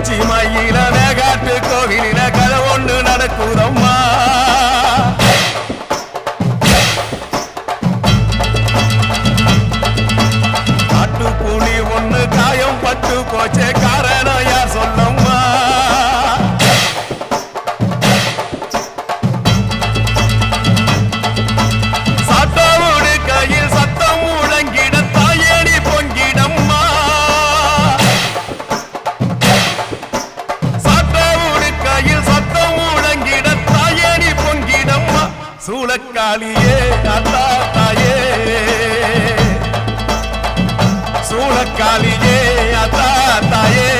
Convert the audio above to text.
உச்சி மயில மேகாட்டு கோவிலில கதை ஒண்ணு நடக்குதம்மா காட்டுப்புலி ஒண்ணு காயம் பட்டு போச்சே காரணம் யார் சொல்லம்மா சாத்தாவோடு கையில் சத்தம் முழங்கிட தாயடி பொங்கிடம்மா சாத்தாவோடு கையில் சத்தம் முழங்கிட தாயடி பொங்கிடம்மா சூளக்காளியே அத்தா தாயே சூளக்காளியே அத்தா தாயே